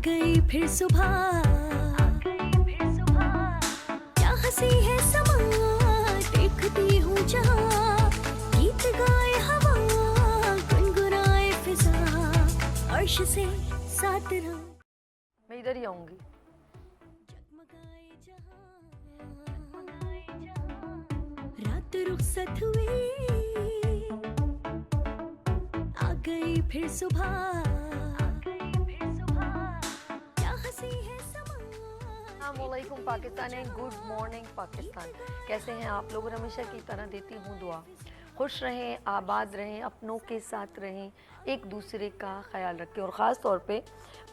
गई फिर सुबह, क्या हंसी है समा, देखती हूँ जहाँ, गीत गाए हवा, गुनगुनाए फिजा, अर्श से साथ रहो, मैं इधर ही आऊंगी। जगमगाए जहाँ, रात रुखसत हुई, आ गई फिर सुबह, क्या हंसी है समा। अस्सलामुअलैकुम Pakistan and good morning Pakistan. कैसे हैं आप लोग? हमेशा की तरह देती हूँ दुआ। खुश रहें, आबाद रहें, अपनों के साथ रहें, एक दूसरे का ख्याल रखें और ख़ास तौर पे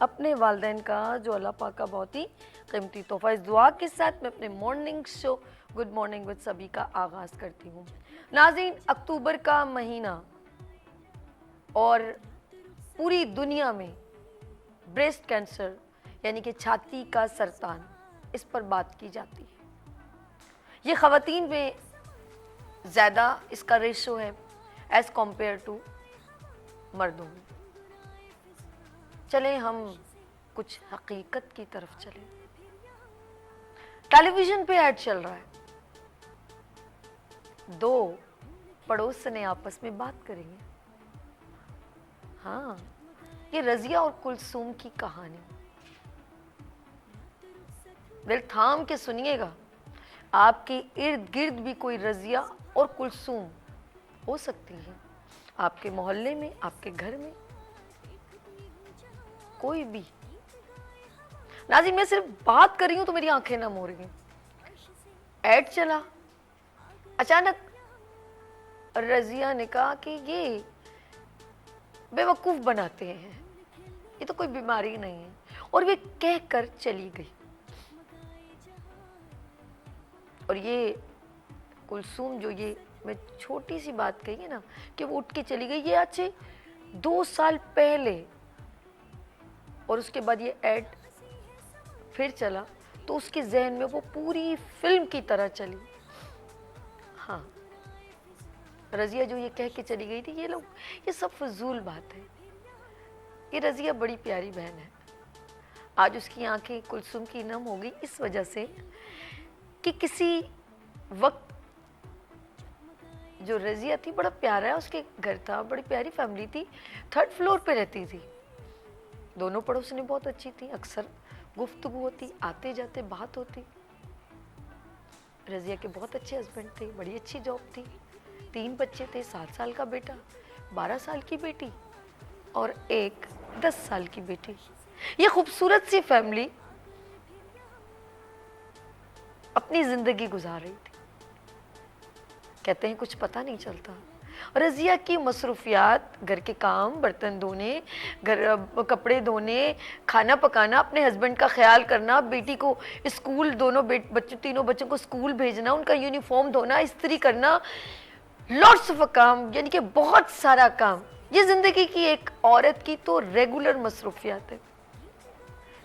अपने वालिदैन का, जो अल्लाह पाक का बहुत ही कीमती तोहफ़ा। इस दुआ के साथ मैं अपने morning show good morning with सभी का आगाज़ करती हूँ। नाज़रीन, अक्टूबर का महीना और पूरी दुनिया में ब्रेस्ट कैंसर यानी कि छाती का सरतान, इस पर बात की जाती है। ये ख़वातीन में ज़्यादा इसका रेशो है एज़ कम्पेयर टू मर्दों में। चलें हम कुछ हकीकत की तरफ चलें। टेलीविज़न पे ऐड चल रहा है, दो पड़ोसने आपस में बात करेंगे। हाँ, ये रज़िया और कुलसूम की कहानी। दिल थाम के सुनिएगा, आपके इर्द गिर्द भी कोई रज़िया और कुलसूम हो सकती है। आपके मोहल्ले में, आपके घर में, कोई भी। नाज़रीन, मैं सिर्फ बात कर रही हूं तो मेरी आंखें नम हो रही हैं। ऐड चला, अचानक रज़िया ने कहा कि ये बेवकूफ़ बनाते हैं, ये तो कोई बीमारी नहीं है, और वे कह कर चली गई। और ये कुलसूम, जो ये मैं छोटी सी बात कही है ना कि वो उठ के चली गई, ये आज से 2 साल पहले। और उसके बाद ये ऐड फिर चला तो उसके जहन में वो पूरी फिल्म की तरह चली। हाँ, रज़िया जो ये कह के चली गई थी, ये सब फजूल बात है। ये रज़िया बड़ी प्यारी बहन है। आज उसकी आंखें कुलसूम की नम हो गई इस वजह से कि किसी वक्त जो रज़िया थी, बड़ा प्यारा है उसके घर था, बड़ी प्यारी फैमिली थी, 3rd फ्लोर पे रहती थी। दोनों पड़ोसनी बहुत अच्छी थी, अक्सर गुफ्तगू होती, आते जाते बात होती। रज़िया के बहुत अच्छे हस्बैंड थे, बड़ी अच्छी जॉब थी, 3 बच्चे थे, 7 साल का बेटा, 12 साल की बेटी और एक 10 साल की बेटी। ये खूबसूरत सी फैमिली अपनी जिंदगी गुजार रही थी। कहते हैं कुछ पता नहीं चलता। रज़िया की मसरूफियात, घर के काम, बर्तन धोने, घर कपड़े धोने, खाना पकाना, अपने हस्बैंड का ख्याल करना, बेटी को स्कूल, तीनों बच्चों को स्कूल भेजना, उनका यूनिफॉर्म धोना, इस्त्री करना, लॉट्स ऑफ काम, यानी कि बहुत सारा काम। ये जिंदगी की एक औरत की तो रेगुलर मसरूफियात है।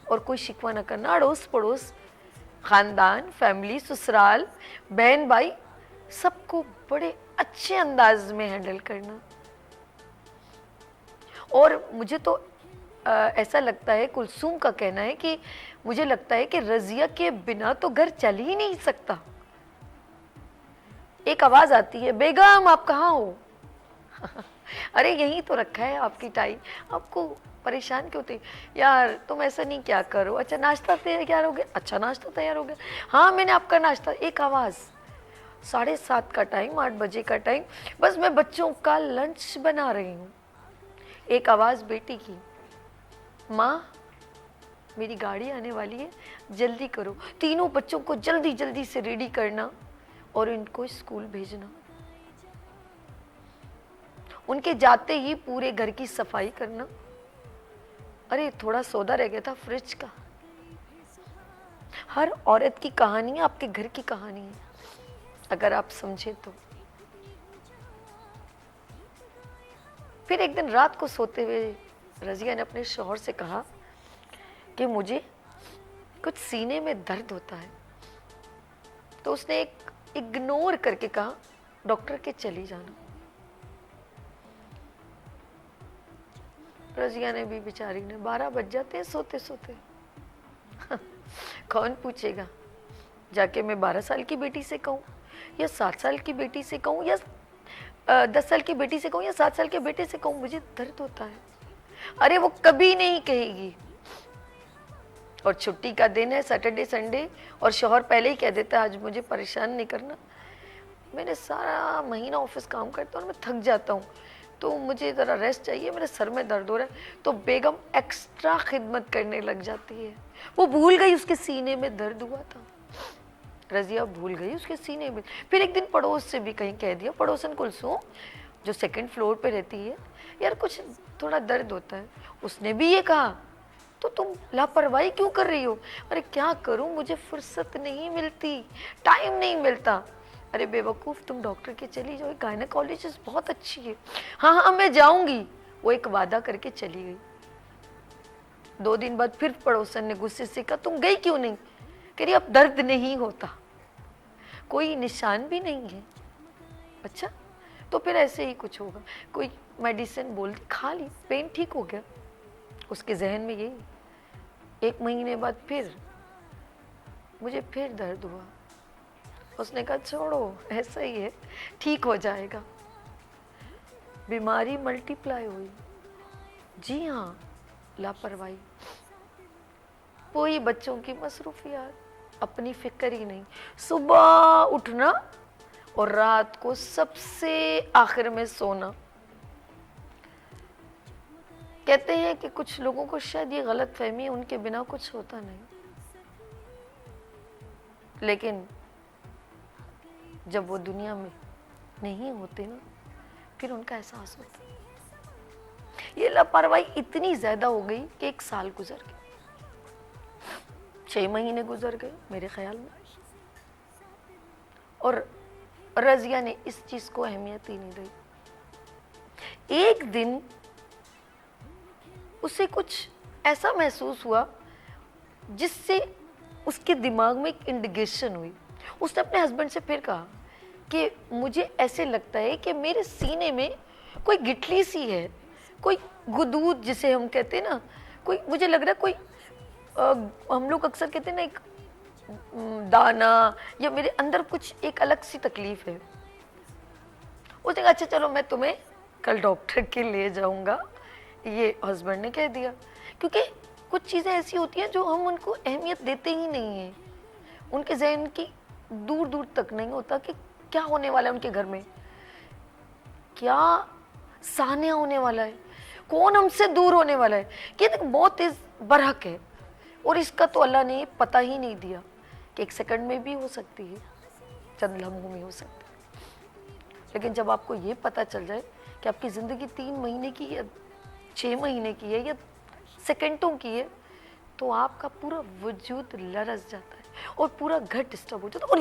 और कोई शिकवा न करना, अड़ोस पड़ोस, खानदान, फैमिली, ससुराल, बहन भाई, सबको बड़े अच्छे अंदाज में हैंडल करना। और मुझे तो ऐसा लगता है, कुलसूम का कहना है कि मुझे लगता है कि रज़िया के बिना तो घर चल ही नहीं सकता। एक आवाज आती है, बेगम आप कहाँ हो? अरे यही तो रखा है आपकी टाई, आपको परेशान क्यों थे? यार तुम ऐसा नहीं क्या करो। अच्छा नाश्ता तैयार हो गया? अच्छा नाश्ता तैयार हो गया, हाँ मैंने आपका नाश्ता। एक आवाज़, 7:30 का टाइम, 8 बजे का टाइम, बस मैं बच्चों का लंच बना रही हूँ। एक आवाज़ बेटी की, माँ मेरी गाड़ी आने वाली है, जल्दी करो, तीनों बच्चों को जल्दी जल्दी से रेडी करना और इनको स्कूल भेजना। उनके जाते ही पूरे घर की सफाई करना। अरे थोड़ा सौदा रह गया था फ्रिज का। हर औरत की कहानी आपके घर की कहानी है, अगर आप समझे तो। फिर एक दिन रात को सोते हुए रज़िया ने अपने शौहर से कहा कि मुझे कुछ सीने में दर्द होता है। तो उसने एक इग्नोर करके कहा, डॉक्टर के चली जाना। रजिया ने भी बेचारी ने 12 बज जाते हैं सोते सोते। कौन पूछेगा, जाके मैं 12 साल की बेटी से कहूँ या 7 साल की बेटी से कहूँ या 10 साल की बेटी से कहूँ या 7 साल के बेटे से कहूँ, मुझे दर्द होता है। अरे वो कभी नहीं कहेगी। और छुट्टी का दिन है, सैटरडे संडे, और शौहर पहले ही कह देता है आज मुझे परेशान नहीं करना, मैंने सारा महीना ऑफिस काम करता हूँ और मैं थक जाता हूँ, तो मुझे ज़रा रेस्ट चाहिए, मेरे सर में दर्द हो रहा है। तो बेगम एक्स्ट्रा खिदमत करने लग जाती है। वो भूल गई उसके सीने में दर्द हुआ था, रजिया भूल गई उसके सीने में। फिर एक दिन पड़ोस से भी कहीं कह दिया, पड़ोसन कुलसूम जो 2nd फ्लोर पे रहती है, यार कुछ थोड़ा दर्द होता है। उसने भी ये कहा, तो तुम लापरवाही क्यों कर रही हो? अरे क्या करूं, मुझे फुर्सत नहीं मिलती, टाइम नहीं मिलता। अरे बेवकूफ़, तुम डॉक्टर के चली जाओ, गायनेकोलॉजिस्ट बहुत अच्छी है। हाँ हाँ मैं जाऊंगी। वो एक वादा करके चली गई। 2 दिन बाद फिर पड़ोसन ने गुस्से से कहा, तुम गई क्यों नहीं? कह रही अब दर्द नहीं होता, कोई निशान भी नहीं है। अच्छा, तो फिर ऐसे ही कुछ होगा, कोई मेडिसिन बोल दी, खा ली, पेन ठीक हो गया। उसके जहन में यही। 1 महीने बाद फिर मुझे फिर दर्द हुआ। उसने कहा छोड़ो, ऐसा ही है, ठीक हो जाएगा। बीमारी मल्टीप्लाई हुई। जी हाँ, लापरवाही। वही बच्चों की मसरूफियात, अपनी फिक्र ही नहीं। सुबह उठना और रात को सबसे आखिर में सोना। कहते हैं कि कुछ लोगों को शायद ये गलत फहमी है, उनके बिना कुछ होता नहीं, लेकिन जब वो दुनिया में नहीं होते ना, फिर उनका एहसास होता है। ये लापरवाही इतनी ज्यादा हो गई कि 1 साल गुजर गया, 6 महीने गुजर गए मेरे ख्याल में, और रजिया ने इस चीज को अहमियत ही नहीं दी। एक दिन उसे कुछ ऐसा महसूस हुआ जिससे उसके दिमाग में एक इंडिकेशन हुई। उसने अपने हस्बैंड से फिर कहा कि मुझे ऐसे लगता है कि मेरे सीने में कोई गिठली सी है, कोई गुदूद जिसे हम कहते हैं ना, कोई मुझे लग रहा है कोई हम लोग अक्सर कहते हैं ना एक दाना, या मेरे अंदर कुछ एक अलग सी तकलीफ है। उसने कहा अच्छा चलो मैं तुम्हें कल डॉक्टर के ले जाऊंगा। ये हस्बैंड ने कह दिया, क्योंकि कुछ चीज़ें ऐसी होती हैं जो हम उनको अहमियत देते ही नहीं हैं। उनके जहन की दूर दूर तक नहीं होता कि क्या होने वाला है उनके घर में, क्या सानिया होने वाला है, कौन हमसे दूर होने वाला है। कि बहुत तेज बरहक है, और इसका तो अल्लाह ने पता ही नहीं दिया कि 1 सेकंड में भी हो सकती है, चंद लम्हों में हो सकती है। लेकिन जब आपको ये पता चल जाए कि आपकी ज़िंदगी 3 महीने की या 6 महीने की है या सेकंडों की है, तो आपका पूरा वजूद लरस जाता है और पूरा घर डिस्टर्ब हो जाता है। और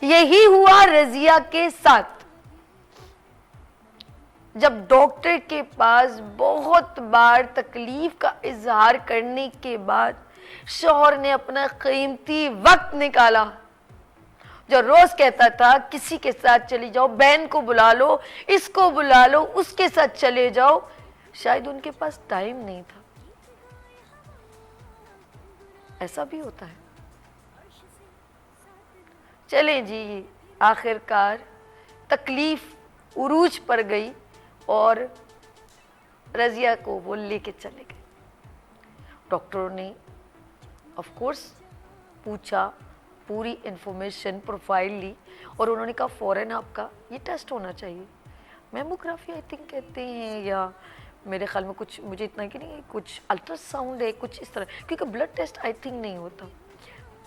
यही हुआ रजिया के साथ। जब डॉक्टर के पास बहुत बार तकलीफ का इजहार करने के बाद शौहर ने अपना कीमती वक्त निकाला, जो रोज कहता था किसी के साथ चली जाओ, बहन को बुला लो, इसको बुला लो, उसके साथ चले जाओ, शायद उनके पास टाइम नहीं था। ऐसा भी होता है। चले जी, आखिरकार तकलीफ उरूज पर गई और रजिया को वो लेके चले गए। डॉक्टरों ने ऑफ कोर्स पूछा, पूरी इंफॉर्मेशन प्रोफाइल ली, और उन्होंने कहा फौरन आपका ये टेस्ट होना चाहिए। मैमोग्राफी आई थिंक कहते हैं, या मेरे ख्याल में कुछ, मुझे इतना कि नहीं, कुछ अल्ट्रासाउंड है, कुछ इस तरह, क्योंकि ब्लड टेस्ट आई थिंक नहीं होता।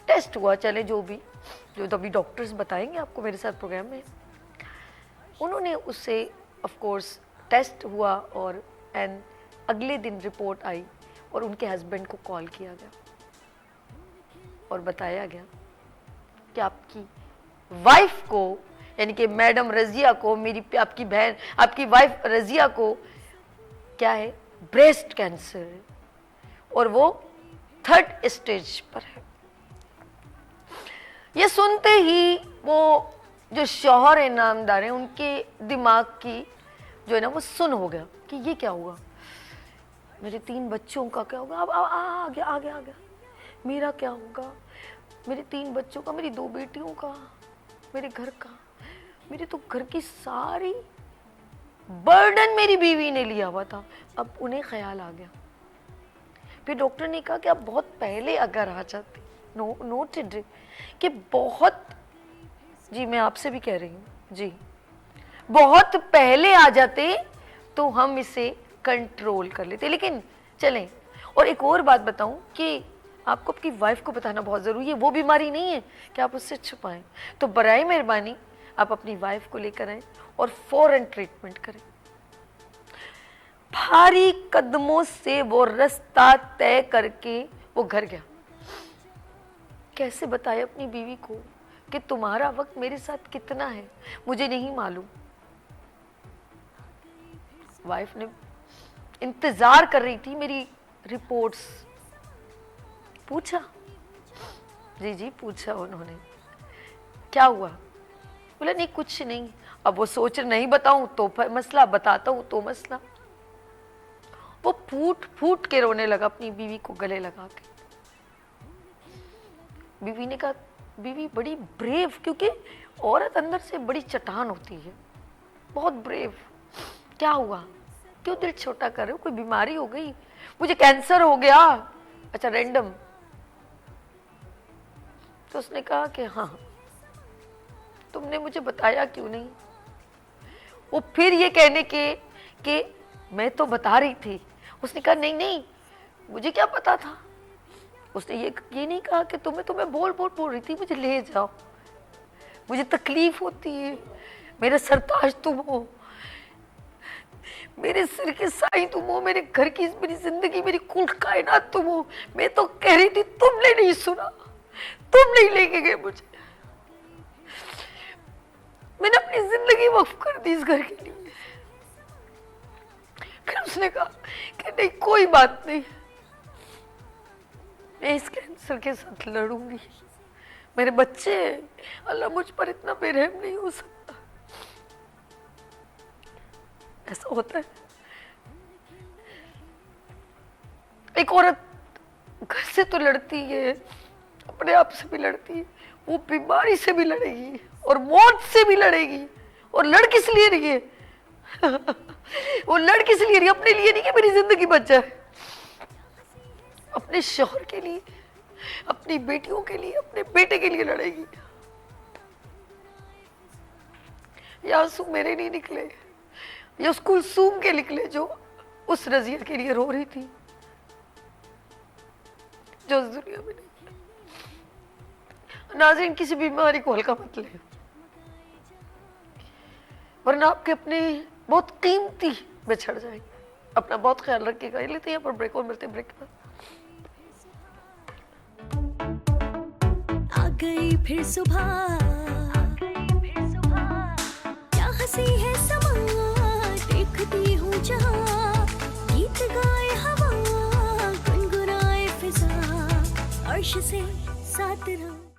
टेस्ट हुआ, चले जो भी, जो तभी डॉक्टर्स बताएंगे आपको मेरे साथ प्रोग्राम में। उन्होंने उससे ऑफ कोर्स टेस्ट हुआ, और एंड अगले दिन रिपोर्ट आई और उनके हस्बैंड को कॉल किया गया और बताया गया कि आपकी वाइफ को, यानी कि मैडम रजिया को, मेरी आपकी बहन, आपकी वाइफ रजिया को क्या है, ब्रेस्ट कैंसर है, और वो 3rd स्टेज पर है। ये सुनते ही वो जो शौहर है, नामदार है, उनके दिमाग की जो है ना वो सुन हो गया कि ये क्या हुआ। मेरे 3 बच्चों का क्या होगा? अब आ गया आ गया आ गया। मेरा क्या होगा? मेरे 3 बच्चों का, मेरी 2 बेटियों का, मेरे घर का, मेरे तो घर की सारी बर्डन मेरी बीवी ने लिया हुआ था। अब उन्हें ख्याल आ गया। फिर डॉक्टर ने कहा कि आप बहुत पहले अगर आ जाते, नोटेड कि बहुत, जी मैं आपसे भी कह रही हूँ जी, बहुत पहले आ जाते तो हम इसे कंट्रोल कर लेते। लेकिन चलें, और एक और बात बताऊं कि आपको आपकी वाइफ को बताना बहुत ज़रूरी है। वो बीमारी नहीं है कि आप उससे छुपाएं। तो बराए मेहरबानी आप अपनी वाइफ को लेकर आएं और फौरन ट्रीटमेंट करें। भारी कदमों से वो रास्ता तय करके वो घर गया। कैसे बताए अपनी बीवी को कि तुम्हारा वक्त मेरे साथ कितना है मुझे नहीं मालूम। वाइफ ने इंतजार कर रही थी मेरी रिपोर्ट्स। पूछा, जी जी पूछा उन्होंने, क्या हुआ? बोला नहीं कुछ नहीं। अब वो सोच नहीं बताऊं तो मसला, बताता हूं तो मसला। वो फूट फूट के रोने लगा अपनी बीवी को गले लगा के। बीवी ने कहा, बीवी बड़ी ब्रेव, क्योंकि औरत अंदर से बड़ी चट्टान होती है, बहुत ब्रेव। क्या हुआ? क्यों दिल छोटा कर रहे हो? कोई बीमारी हो गई? मुझे कैंसर हो गया। अच्छा रैंडम। तो उसने कहा कि हाँ, तुमने मुझे बताया क्यों नहीं? वो फिर ये कहने के कि मैं तो बता रही थी। उसने कहा नहीं नहीं मुझे क्या पता था। उसने ये नहीं कहा कि तुम्हें बोल रही थी मुझे ले जाओ, मुझे तकलीफ होती है, मेरे सरताज तुम हो, मेरे सिर के साईं तुम हो, मेरे घर की, मेरी जिंदगी, मेरी कुल कायनात तुम हो। मैं तो कह रही थी, तुमने नहीं सुना, तुम नहीं लेके गए मुझे। मैंने अपनी जिंदगी वक्फ कर दी इस घर के लिए। फिर उसने कहा कि नहीं कोई बात नहीं, मैं इस कैंसर के साथ लड़ूंगी। मेरे बच्चे, अल्लाह मुझ पर इतना बेरहम नहीं हो सकता। ऐसा होता है। एक औरत घर से तो लड़ती है, अपने आप से भी लड़ती है, वो बीमारी से भी लड़ेगी और मौत से भी लड़ेगी। और लड़ किस लिए रही है? वो लड़ किस लिए रही है? अपने लिए नहीं कि मेरी जिंदगी बच जाए, अपने शौहर के लिए, अपनी बेटियों के लिए, अपने बेटे के लिए लड़ेगी। ये आंसू मेरे नहीं निकले, ये उस कुलसूम के निकले जो उस रजिया के लिए रो रही थी, जो उस दुनिया में नहीं। नाज़रीन, किसी बीमारी को हल्का मत ले, वरना आपके अपने बहुत कीमती बिछड़ जाएंगे। अपना बहुत ख्याल रखिएगा। लेते हैं यहाँ पर ब्रेक और मिलते हैं ब्रेक के बाद। आ गई फिर सुबह, क्या हंसी है समा, देखती हूँ जहाँ, गीत गाए हवा, गुनगुनाए फिजा, अर्श से साथ रहो।